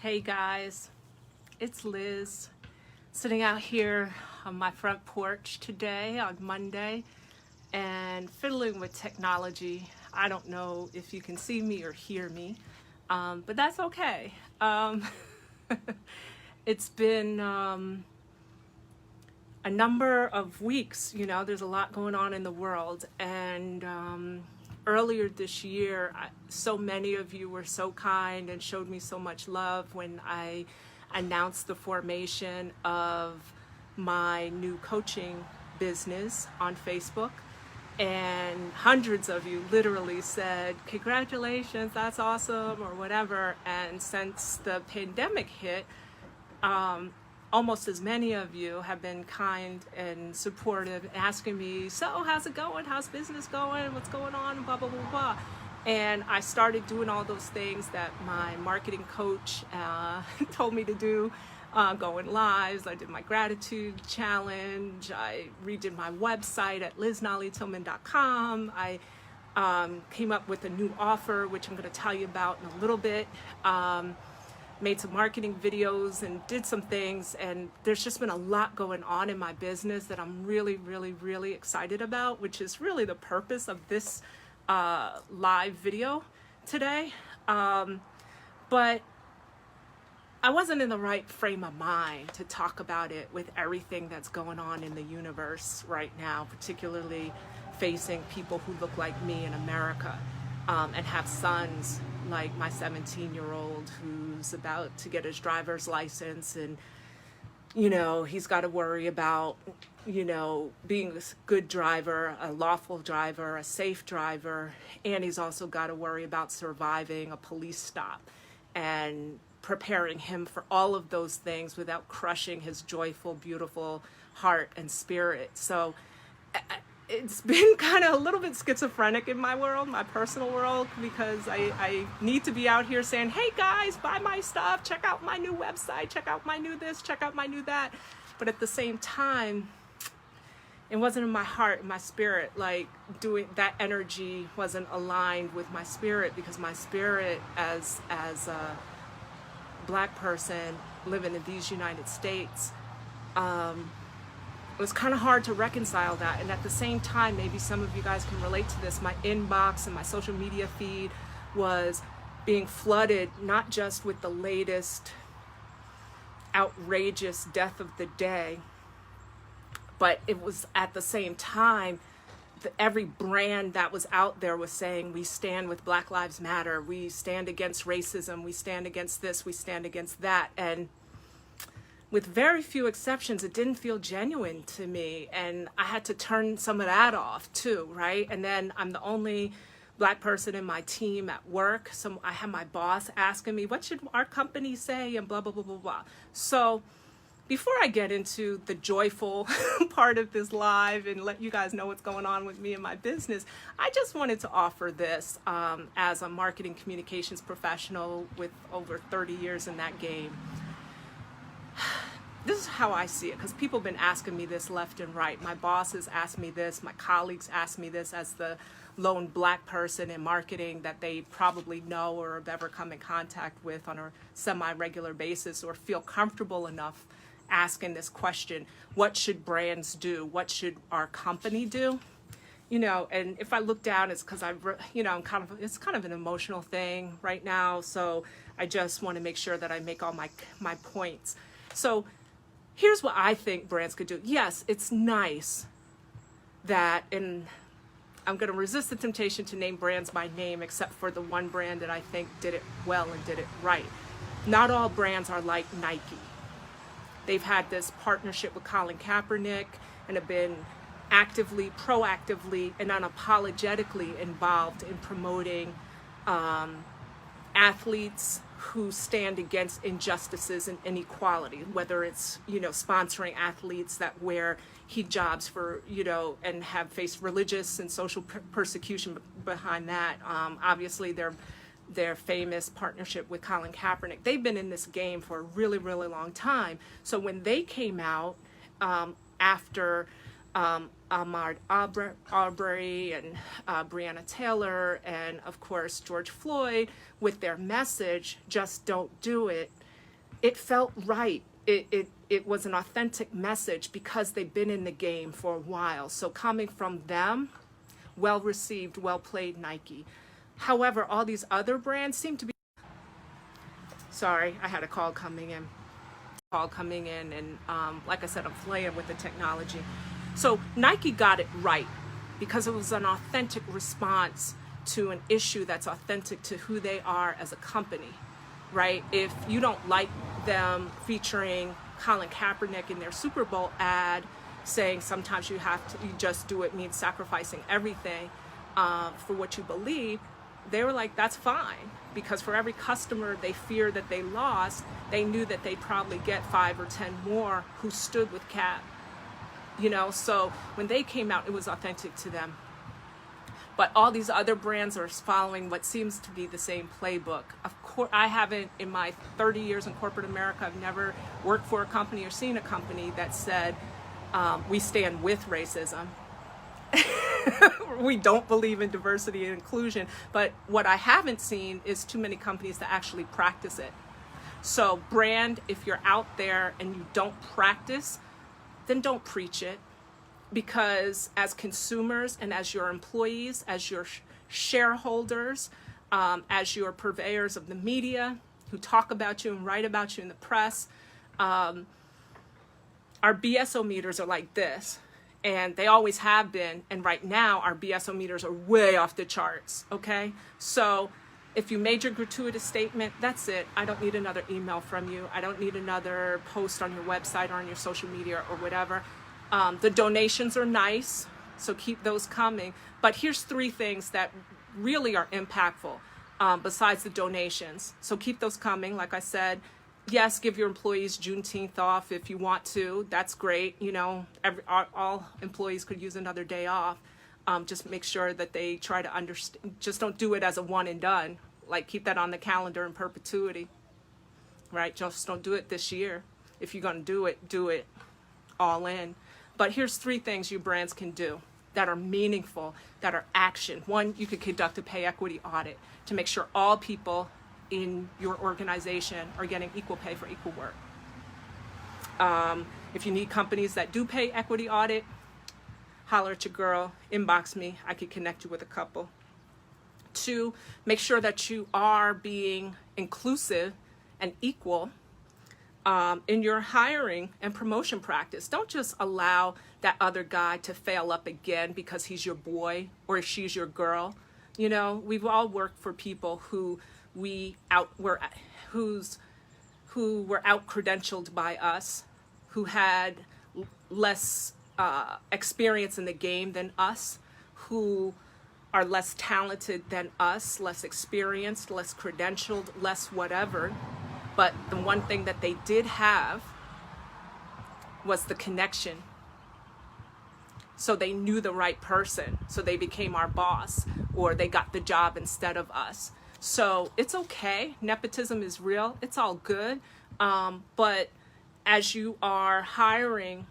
Hey guys, it's Liz sitting out here on my front porch today on Monday and fiddling with technology. I don't know if you can see me or hear me, but that's okay. It's been a number of weeks, there's a lot going on in the world, and earlier this year, so many of you were so kind and showed me so much love when I announced the formation of my new coaching business on Facebook. And hundreds of you literally said, congratulations, that's awesome, or whatever. And since the pandemic hit, almost as many of you have been kind and supportive, asking me, so how's it going? How's business going? What's going on? Blah, blah, blah, blah. And I started doing all those things that my marketing coach told me to do, going lives. I did my gratitude challenge. I redid my website at liznollytillman.com. I came up with a new offer, which I'm going to tell you about in a little bit. Made some marketing videos and did some things, and there's just been a lot going on in my business that I'm really, really, really excited about, which is really the purpose of this live video today. But I wasn't in the right frame of mind to talk about it with everything that's going on in the universe right now, particularly facing people who look like me in America, and have sons like my 17-year-old who's about to get his driver's license, and he's got to worry about being a good driver, a lawful driver, a safe driver, and he's also got to worry about surviving a police stop and preparing him for all of those things without crushing his joyful, beautiful heart and spirit. So it's been kind of a little bit schizophrenic in my world, my personal world, because I need to be out here saying, hey guys, buy my stuff, check out my new website, check out my new this, check out my new that. But at the same time, it wasn't in my heart, in my spirit, like doing that energy wasn't aligned with my spirit, because my spirit as a Black person living in these United States, it was kind of hard to reconcile that. And at the same time, maybe some of you guys can relate to this, my inbox and my social media feed was being flooded not just with the latest outrageous death of the day, but it was at the same time every brand that was out there was saying, we stand with Black Lives Matter, we stand against racism, we stand against this, we stand against that. And with very few exceptions, it didn't feel genuine to me. And I had to turn some of that off too, right? And then I'm the only Black person in my team at work. So I have my boss asking me, what should our company say? And blah, blah, blah, blah, blah. So before I get into the joyful part of this live and let you guys know what's going on with me and my business, I just wanted to offer this as a marketing communications professional with over 30 years in that game. This is how I see it, because people have been asking me this left and right. My bosses ask me this, my colleagues ask me this as the lone Black person in marketing that they probably know or have ever come in contact with on a semi-regular basis, or feel comfortable enough asking this question: what should brands do? What should our company do? And if I look down, it's because it's kind of an emotional thing right now. So I just want to make sure that I make all my points. So here's what I think brands could do. Yes, it's nice that, and I'm going to resist the temptation to name brands by name, except for the one brand that I think did it well and did it right. Not all brands are like Nike. They've had this partnership with Colin Kaepernick and have been actively, proactively, and unapologetically involved in promoting athletes who stand against injustices and inequality, whether it's, sponsoring athletes that wear hijabs for, and have faced religious and social persecution behind that. Obviously, their famous partnership with Colin Kaepernick. They've been in this game for a really, really long time. So when they came out after Ahmaud Arbery and Breonna Taylor and, of course, George Floyd, with their message, just don't do it, it felt right. It was an authentic message because they've been in the game for a while. So coming from them, well received, well played, Nike. However, all these other brands seem to be, sorry, I had a call coming in. And like I said, I'm playing with the technology. So Nike got it right because it was an authentic response to an issue that's authentic to who they are as a company, right? If you don't like them featuring Colin Kaepernick in their Super Bowl ad, saying sometimes you just do it means sacrificing everything for what you believe, they were like, that's fine. Because for every customer they feared that they lost, they knew that they'd probably get 5 or 10 more who stood with Cap. You know, so when they came out, it was authentic to them. But all these other brands are following what seems to be the same playbook. Of course, I haven't, in my 30 years in corporate America, I've never worked for a company or seen a company that said, we stand with racism. We don't believe in diversity and inclusion. But what I haven't seen is too many companies that actually practice it. So brand, if you're out there and you don't practice, then don't preach it. Because as consumers and as your employees, as your shareholders, as your purveyors of the media who talk about you and write about you in the press, our BSO meters are like this. And they always have been. And right now, our BSO meters are way off the charts. Okay? So if you made your gratuitous statement, that's it. I don't need another email from you. I don't need another post on your website or on your social media or whatever. The donations are nice, so keep those coming. But here's 3 things that really are impactful besides the donations. So keep those coming. Like I said, yes, give your employees Juneteenth off if you want to. That's great. You know, all employees could use another day off. Just make sure that they try to understand. Just don't do it as a one and done. Like, keep that on the calendar in perpetuity, right? Just don't do it this year. If you're going to do it all in. But here's 3 things you brands can do that are meaningful, that are action. 1, you could conduct a pay equity audit to make sure all people in your organization are getting equal pay for equal work. If you need companies that do pay equity audit, holler at your girl, inbox me. I could connect you with a couple. 2, make sure that you are being inclusive and equal in your hiring and promotion practice. Don't just allow that other guy to fail up again because he's your boy or she's your girl. You know, we've all worked for people who were out credentialed by us, who had less experience in the game than us, who are less talented than us, less experienced, less credentialed, less whatever. But the one thing that they did have was the connection. So they knew the right person. So they became our boss, or they got the job instead of us. So it's okay. Nepotism is real. It's all good. But as you are hiring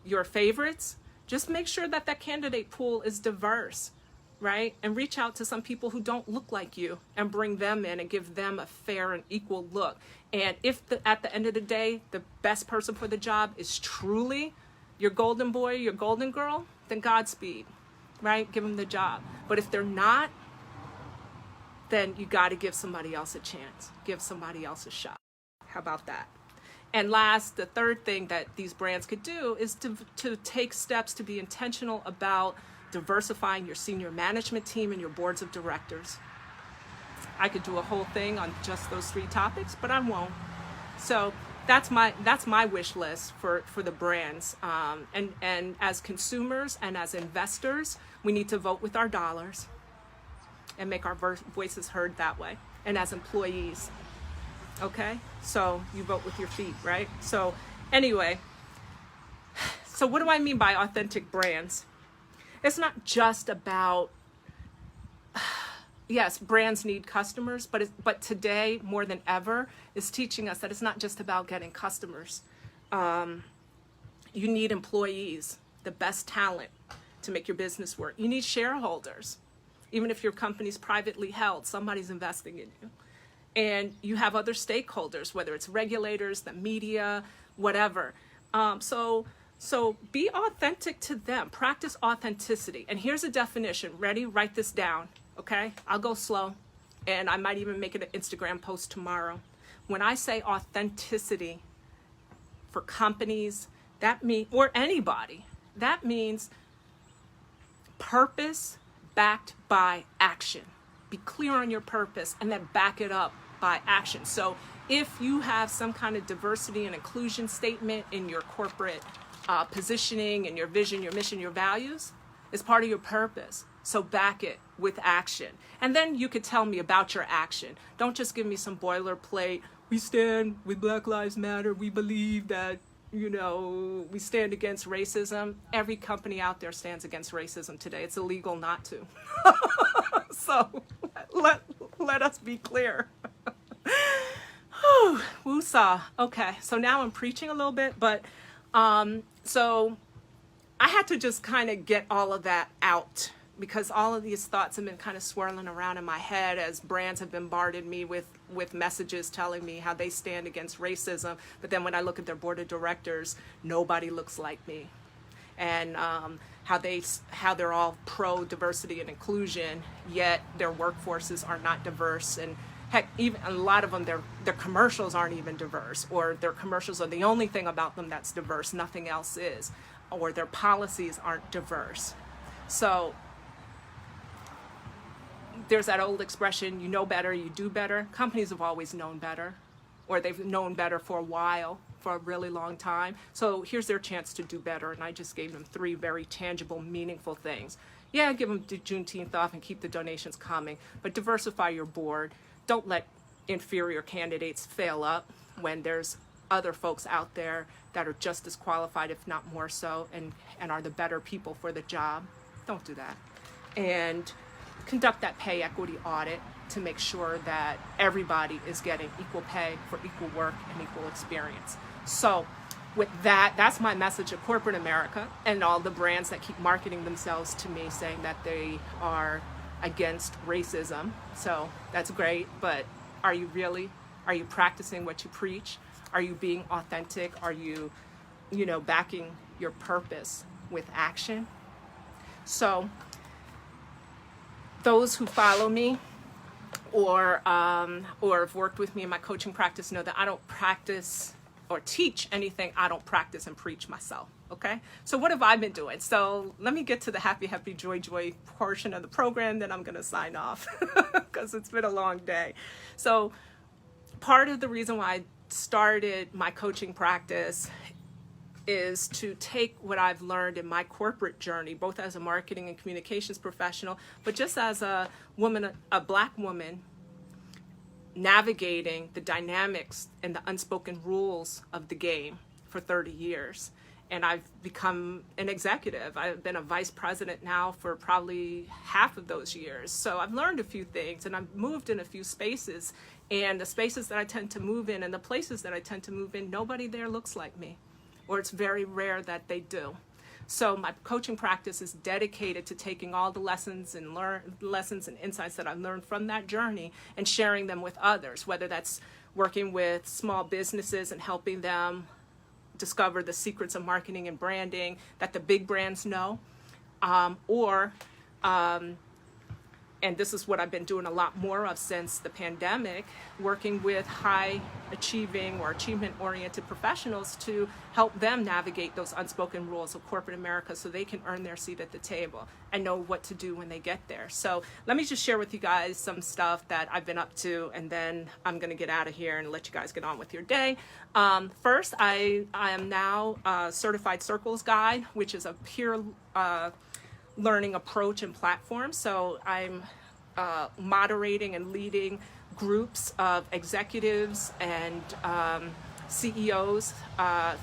your favorites, just make sure that that candidate pool is diverse, right? And reach out to some people who don't look like you and bring them in and give them a fair and equal look. And if at the end of the day, the best person for the job is truly your golden boy, your golden girl, then Godspeed, right? Give them the job. But if they're not, then you got to give somebody else a chance. Give somebody else a shot. How about that? And last, the 3rd thing that these brands could do is to take steps to be intentional about diversifying your senior management team and your boards of directors. I could do a whole thing on just those 3 topics, but I won't. So that's my wish list for the brands. And as consumers and as investors, we need to vote with our dollars and make our voices heard that way. And as employees, okay? So you vote with your feet, right? So anyway, so what do I mean by authentic brands? It's not just about, yes, brands need customers, but today, more than ever, is teaching us that it's not just about getting customers. You need employees, the best talent to make your business work. You need shareholders. Even if your company's privately held, somebody's investing in you. And you have other stakeholders, whether it's regulators, the media, whatever. So be authentic to them. Practice authenticity. And here's a definition. Ready? Write this down. Okay? I'll go slow. And I might even make it an Instagram post tomorrow. When I say authenticity for companies, that means, or anybody, that means purpose backed by action. Be clear on your purpose and then back it up by action. So if you have some kind of diversity and inclusion statement in your corporate positioning and your vision, your mission, your values, it's part of your purpose. So back it with action. And then you could tell me about your action. Don't just give me some boilerplate. We stand with Black Lives Matter. We believe that, we stand against racism. Every company out there stands against racism today. It's illegal not to. So let us be clear. Woosah. Okay, so now I'm preaching a little bit, but so I had to just kind of get all of that out, because all of these thoughts have been kind of swirling around in my head as brands have bombarded me with messages telling me how they stand against racism. But then when I look at their board of directors, nobody looks like me. And how they're all pro diversity and inclusion, yet their workforces are not diverse. And heck, even a lot of them, their commercials aren't even diverse, or their commercials are the only thing about them that's diverse, nothing else is, or their policies aren't diverse. So there's that old expression, you know better, you do better. Companies have always known better, or they've known better for a while, for a really long time. So here's their chance to do better, and I just gave them 3 very tangible, meaningful things. Yeah, give them Juneteenth off and keep the donations coming, but diversify your board. Don't let inferior candidates fail up when there's other folks out there that are just as qualified, if not more so, and are the better people for the job. Don't do that. And conduct that pay equity audit to make sure that everybody is getting equal pay for equal work and equal experience. So with that, that's my message to corporate America and all the brands that keep marketing themselves to me saying that they are against racism. So that's great, but are you really? Are you practicing what you preach? Are you being authentic? Are you, backing your purpose with action? So those who follow me or have worked with me in my coaching practice know that I don't practice or teach anything I don't practice and preach myself, okay? So what have I been doing? So let me get to the happy, joy portion of the program, then I'm gonna sign off because it's been a long day. So part of the reason why I started my coaching practice is to take what I've learned in my corporate journey, both as a marketing and communications professional, but just as a woman, a Black woman, navigating the dynamics and the unspoken rules of the game for 30 years. And I've become an executive. I've been a vice president now for probably half of those years. So I've learned a few things, and I've moved in a few spaces. And the spaces that I tend to move in and the places that I tend to move in, nobody there looks like me, or it's very rare that they do. So my coaching practice is dedicated to taking all the lessons and insights that I've learned from that journey and sharing them with others, whether that's working with small businesses and helping them discover the secrets of marketing and branding that the big brands know, and this is what I've been doing a lot more of since the pandemic, working with high achieving or achievement-oriented professionals to help them navigate those unspoken rules of corporate America so they can earn their seat at the table and know what to do when they get there. So let me just share with you guys some stuff that I've been up to, and then I'm gonna get out of here and let you guys get on with your day. First, I am now a Certified Circles Guide, which is a peer learning approach and platform. So I'm moderating and leading groups of executives and CEOs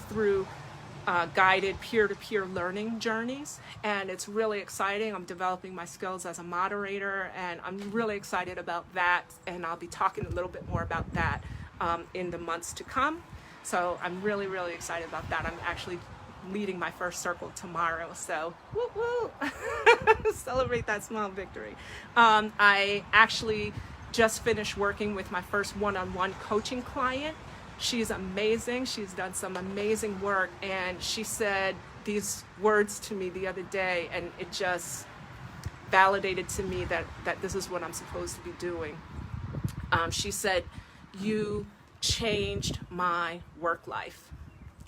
through guided peer-to-peer learning journeys, and it's really exciting. I'm developing my skills as a moderator, and I'm really excited about that, and I'll be talking a little bit more about that in the months to come. So I'm really, really excited about that. I'm actually leading my first circle tomorrow, so woo woo. Celebrate that small victory. I actually just finished working with my first one-on-one coaching client. She's amazing. She's done some amazing work, and she said these words to me the other day, and it just validated to me that this is what I'm supposed to be doing. She said, "You changed my work life."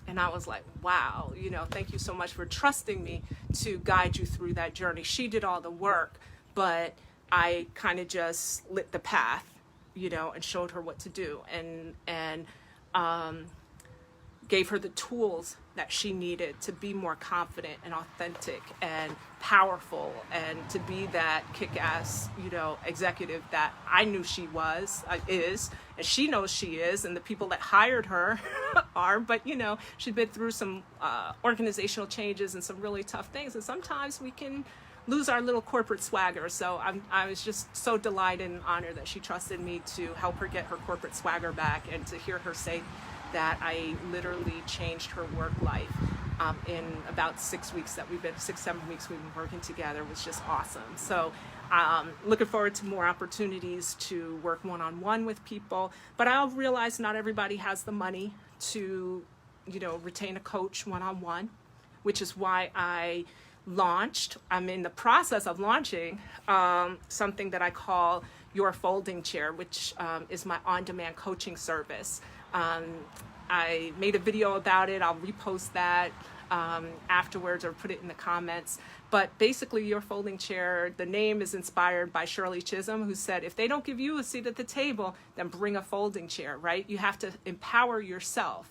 And I was like, wow, thank you so much for trusting me to guide you through that journey. She did all the work, but I kind of just lit the path, and showed her what to do, and gave her the tools that she needed to be more confident and authentic and powerful, and to be that kick-ass, executive that I knew she is, and she knows she is, and the people that hired her are, but she'd been through some organizational changes and some really tough things, and sometimes we can lose our little corporate swagger. So I was just so delighted and honored that she trusted me to help her get her corporate swagger back, and to hear her say that I literally changed her work life in about 6 weeks that 6-7 weeks we've been working together was just awesome. So looking forward to more opportunities to work one-on-one with people, but I realize not everybody has the money to retain a coach one-on-one, which is why I'm in the process of launching something that I call Your Folding Chair, which is my on-demand coaching service. I made a video about it. I'll repost that afterwards, or put it in the comments. But basically, Your Folding Chair, the name is inspired by Shirley Chisholm, who said, if they don't give you a seat at the table, then bring a folding chair, right? You have to empower yourself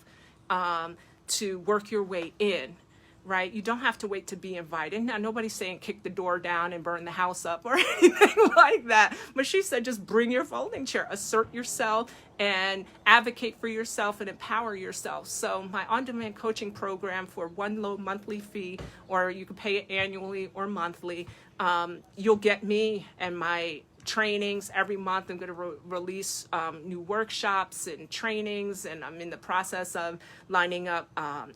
to work your way in. Right? You don't have to wait to be invited. Now, nobody's saying kick the door down and burn the house up or anything like that. But she said just bring your folding chair, assert yourself, and advocate for yourself and empower yourself. So my on-demand coaching program for one low monthly fee, or you can pay it annually or monthly, you'll get me and my trainings every month. I'm going to release new workshops and trainings, and I'm in the process of lining up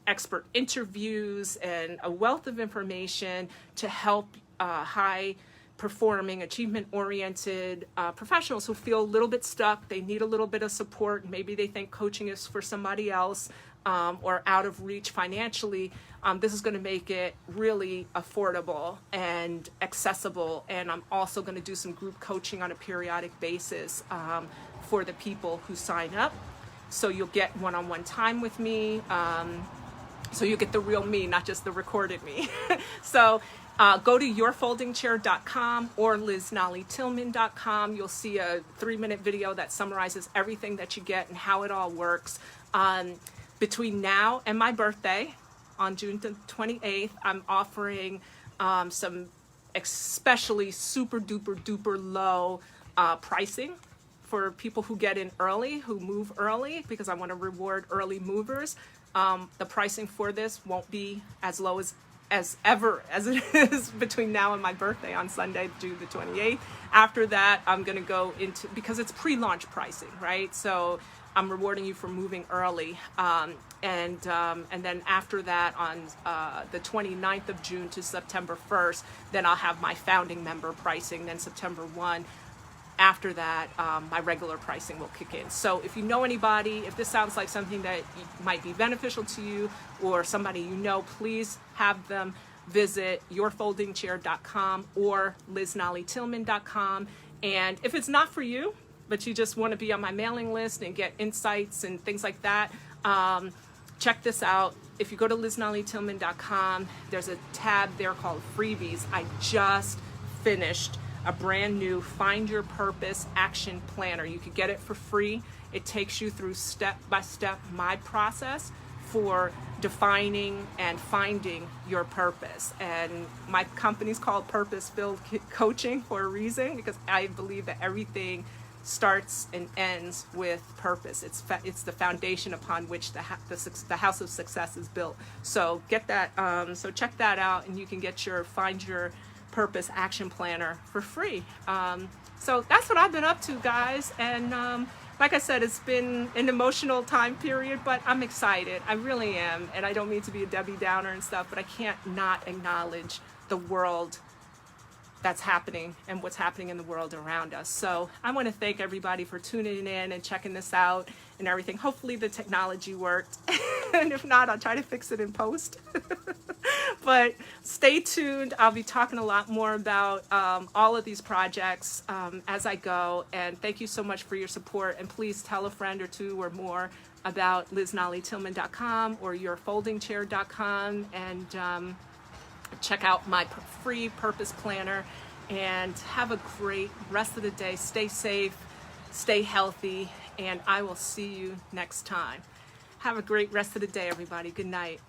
expert interviews and a wealth of information to help high performing, achievement oriented professionals who feel a little bit stuck. They need a little bit of support. Maybe they think coaching is for somebody else, or out of reach financially. This is going to make it really affordable and accessible. And I'm also going to do some group coaching on a periodic basis for the people who sign up. So you'll get one-on-one time with me. So you get the real me, not just the recorded me. So go to yourfoldingchair.com or liznollytillman.com. You'll see a 3-minute video that summarizes everything that you get and how it all works. Between now and my birthday, on June 28th, I'm offering some especially super duper duper low pricing for people who get in early, who move early, because I want to reward early movers. The pricing for this won't be as low as ever as it is between now and my birthday on Sunday, June the 28th. After that, I'm going to go into, because it's pre-launch pricing, right? So I'm rewarding you for moving early. And then after that, on the 29th of June to September 1st, then I'll have my founding member pricing. Then September 1, after that, my regular pricing will kick in. So if you know anybody, if this sounds like something that might be beneficial to you, or somebody you know, please have them visit yourfoldingchair.com or liznollytillman.com. And if it's not for you, but you just want to be on my mailing list and get insights and things like that, check this out. If you go to liznollytillman.com, there's a tab there called Freebies. I just finished a brand new Find Your Purpose Action Planner. You could get it for free. It takes you through step-by-step my process for defining and finding your purpose. And my company's called Purpose Filled Coaching for a reason, because I believe that everything starts and ends with purpose. It's the foundation upon which the house of success is built. So get that. So check that out, and you can get your Find Your Purpose Action Planner for free. So that's what I've been up to, guys. And like I said, it's been an emotional time period, but I'm excited. I really am. And I don't mean to be a Debbie Downer and stuff, but I can't not acknowledge the world that's happening and what's happening in the world around us. So I want to thank everybody for tuning in and checking this out and everything. Hopefully the technology worked. And if not, I'll try to fix it in post. But stay tuned. I'll be talking a lot more about all of these projects as I go. And thank you so much for your support. And please tell a friend or two or more about liznollytillman.com or yourfoldingchair.com, and check out my free purpose planner, and have a great rest of the day. Stay safe, stay healthy, and I will see you next time. Have a great rest of the day, everybody. Good night.